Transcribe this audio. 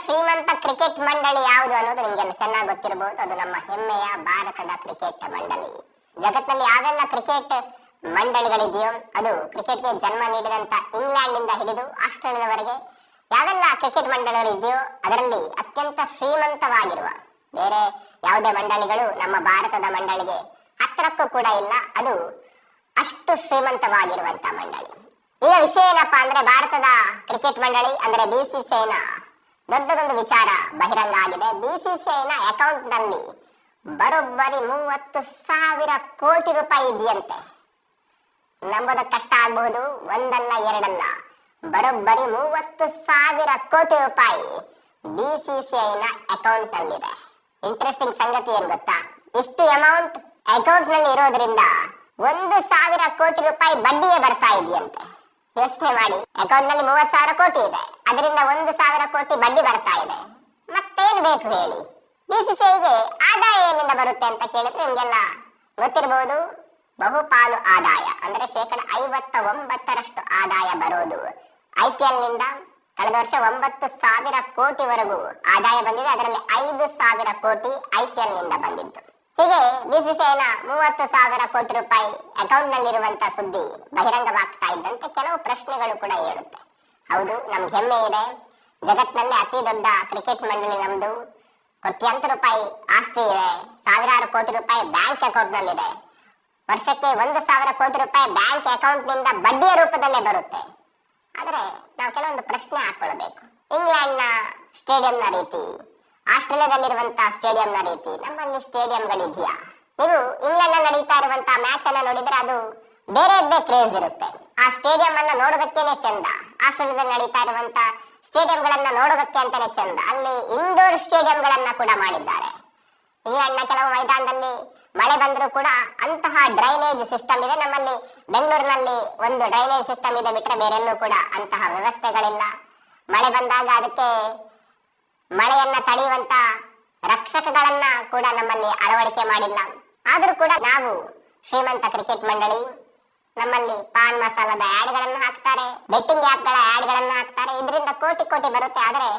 ಶ್ರೀಮಂತ ಕ್ರಿಕೆಟ್ ಮಂಡಳಿ ಯಾವುದು ಅನ್ನೋದು ನಿಮ್ಗೆಲ್ಲ ಚೆನ್ನಾಗಿ ಗೊತ್ತಿರಬಹುದು. ಅದು ನಮ್ಮ ಹೆಮ್ಮೆಯ ಭಾರತದ ಕ್ರಿಕೆಟ್ ಮಂಡಳಿ. ಜಗತ್ತಿನಲ್ಲಿ ಯಾವೆಲ್ಲ ಕ್ರಿಕೆಟ್ ಮಂಡಳಿಗಳಿದೆಯೋ, ಅದು ಕ್ರಿಕೆಟ್ಗೆ ಜನ್ಮ ನೀಡಿದಂತ ಇಂಗ್ಲೆಂಡ್ ಇಂದ ಹಿಡಿದು ಆಸ್ಟ್ರೇಲಿಯಾದವರೆಗೆ ಯಾವೆಲ್ಲ ಕ್ರಿಕೆಟ್ ಮಂಡಳಿಗಳಿದೆಯೋ ಅದರಲ್ಲಿ ಅತ್ಯಂತ ಶ್ರೀಮಂತವಾಗಿರುವ ಬೇರೆ ಯಾವುದೇ ಮಂಡಳಿಗಳು ನಮ್ಮ ಭಾರತದ ಮಂಡಳಿಗೆ ಹತ್ತಿರಕ್ಕೂ ಕೂಡ ಇಲ್ಲ. ಅದು ಅಷ್ಟು ಶ್ರೀಮಂತವಾಗಿರುವಂತ ಮಂಡಳಿ. ಈಗ ವಿಷಯ ಏನಪ್ಪಾ ಅಂದ್ರೆ, ಭಾರತದ ಕ್ರಿಕೆಟ್ ಮಂಡಳಿ ಅಂದ್ರೆ ಬಿಸಿಸಿಐನ ದೊಡ್ಡದೊಂದು ವಿಚಾರ ಬಹಿರಂಗ ಆಗಿದೆ. ಬಿಸಿಸಿಐನ ಅಕೌಂಟ್ ನಲ್ಲಿ ಬರೋಬ್ಬರಿ 30,000 ಕೋಟಿ ರೂಪಾಯಿ ಇದೆಯಂತೆ. ನಂಬೋದಕ್ಕೆ ಕಷ್ಟ ಆಗಬಹುದು, ಒಂದಲ್ಲ ಎರಡಲ್ಲ, ಬರೋಬ್ಬರಿ 30,000 ಕೋಟಿ ರೂಪಾಯಿ ಬಿಸಿಸಿಐನ ಅಕೌಂಟ್ ನಲ್ಲಿದೆ. ಇಂಟ್ರೆಸ್ಟಿಂಗ್ ಸಂಗತಿ ಏನ್ ಗೊತ್ತಾ, ಇಷ್ಟು ಅಮೌಂಟ್ ಅಕೌಂಟ್ ನಲ್ಲಿ ಇರೋದ್ರಿಂದ 1,000 ಕೋಟಿ ರೂಪಾಯಿ ಬಡ್ಡಿಯೇ ಬರ್ತಾ ಇದೆಯಂತೆ. ಯೋಚನೆ ಮಾಡಿ, ಅಕೌಂಟ್ ನಲ್ಲಿ 30,000 ಕೋಟಿ ಇದೆ, ಅದರಿಂದ 1,000 ಕೋಟಿ ಬಡ್ಡಿ ಬರ್ತಾ ಇದೆ. ಮತ್ತೇನ್ ಬೇಕು ಹೇಳಿ? ಬಿಸಿಸಿಐಗೆ ಆದಾಯ ಎಲ್ಲಿಂದ ಬರುತ್ತೆ ಅಂತ ಕೇಳಿದ್ರೆ ನಿಮ್ಗೆಲ್ಲ ಗೊತ್ತಿರಬಹುದು. ಬಹುಪಾಲು ಆದಾಯ ಅಂದ್ರೆ 59% ಆದಾಯ ಬರೋದು IPL ನಿಂದ. ಕಳೆದ ವರ್ಷ 9,000 ಕೋಟಿವರೆಗೂ ಆದಾಯ ಬಂದಿದೆ, ಅದರಲ್ಲಿ 5,000 ಕೋಟಿ IPL ನಿಂದ ಬಂದಿತ್ತು. ಹೀಗೆ ಬಿಸಿಸಿಐನ 30,000 ಕೋಟಿ ರೂಪಾಯಿ ಅಕೌಂಟ್ ನಲ್ಲಿರುವಂತ ಸುದ್ದಿ ಬಹಿರಂಗವಾಗ್ತಾ ಇದ್ದಂತೆ ಕೆಲವು ಪ್ರಶ್ನೆಗಳು ಕೂಡ ಹೇಳುತ್ತೆ. ಹೌದು, ನಮ್ಗೆ ಹೆಮ್ಮೆ ಇದೆ, ಜಗತ್ತಿನಲ್ಲೇ ಅತಿ ದೊಡ್ಡ ಕ್ರಿಕೆಟ್ ಮಂಡಳಿ ನಮ್ದು, ಕೋಟ್ಯಾಂತರ ರೂಪಾಯಿ ಆಸ್ತಿ ಇದೆ, ಸಾವಿರಾರು ಕೋಟಿ ರೂಪಾಯಿ ಬ್ಯಾಂಕ್ ಅಕೌಂಟ್ ನಲ್ಲಿದೆ, ವರ್ಷಕ್ಕೆ 1,000 ಕೋಟಿ ರೂಪಾಯಿ ಬ್ಯಾಂಕ್ ಅಕೌಂಟ್ ನಿಂದ ಬಡ್ಡಿಯ ರೂಪದಲ್ಲೇ ಬರುತ್ತೆ. ಆದ್ರೆ ನಾವು ಕೆಲವೊಂದು ಪ್ರಶ್ನೆ ಹಾಕೊಳ್ಬೇಕು. ಇಂಗ್ಲೆಂಡ್ ನ ಸ್ಟೇಡಿಯಂನ ರೀತಿ, ಆಸ್ಟ್ರೇಲಿಯಾದಲ್ಲಿರುವಂತಹ ಸ್ಟೇಡಿಯಂನ ರೀತಿ ನಮ್ಮಲ್ಲಿ ಸ್ಟೇಡಿಯಂಗಳಿದೆಯಾ? ನೀವು ಇಂಗ್ಲೆಂಡ್ ನಲ್ಲಿ ನಡೀತಾ ಇರುವಂತಹ ಮ್ಯಾಚ್ ಅನ್ನ ನೋಡಿದ್ರೆ ಅದು ಬೇರೆದ್ದೇ ಕ್ರೇಜ್ ಇರುತ್ತೆ. ಆ ಸ್ಟೇಡಿಯಂ ಅನ್ನ ನೋಡೋದಕ್ಕೇನೆ ಚಂದ. ಆಸ್ಟ್ರೇಲಿಯಾದಲ್ಲಿ ನಡೀತಾ ಇರುವಂತಹ ಸ್ಟೇಡಿಯಂಗಳನ್ನ ನೋಡೋದಕ್ಕೆ ಅಂತಾನೆ ಚಂದ. ಅಲ್ಲಿ ಇಂಡೋರ್ ಸ್ಟೇಡಿಯಂಗಳನ್ನ ಕೂಡ ಮಾಡಿದ್ದಾರೆ. ಇಂಗ್ಲೆಂಡ್ ನ ಕೆಲವು ಮೈದಾನದಲ್ಲಿ ಮಳೆ ಬಂದರೂ ಕೂಡ ಅಂತಹ ಡ್ರೈನೇಜ್ ಸಿಸ್ಟಮ್ ಇದೆ. ನಮ್ಮಲ್ಲಿ ಬೆಂಗಳೂರಿನಲ್ಲಿ ಒಂದು ಡ್ರೈನೇಜ್ ಸಿಸ್ಟಮ್ ಇದೆ ಬಿಟ್ರೆ ಬೇರೆಲ್ಲೂ ಕೂಡ ಅಂತಹ ವ್ಯವಸ್ಥೆಗಳಿಲ್ಲ. ಮಳೆ ಬಂದಾಗ ಅದಕ್ಕೆ ಮಳೆಯನ್ನ ತಡೆಯುವಂತ ರಕ್ಷಕಗಳನ್ನ ಕೂಡ ನಮ್ಮಲ್ಲಿ ಅಳವಡಿಕೆ ಮಾಡಿಲ್ಲ. ಆದ್ರೂ ಕೂಡ ನಾವು ಶ್ರೀಮಂತ ಕ್ರಿಕೆಟ್ ಮಂಡಳಿ, ನಮ್ಮಲ್ಲಿ ಪಾನ್ ಮಸಾಲದ ಆಡ್ ಗಳನ್ನ ಹಾಕ್ತಾರೆ, ಬೆಟ್ಟಿಂಗ್ ಆಪ್ ಗಳ ಆಡ್ ಗಳನ್ನ ಹಾಕ್ತಾರೆ, ಇದರಿಂದ ಕೋಟಿ ಕೋಟಿ ಬರುತ್ತೆ. ಆದ್ರೆ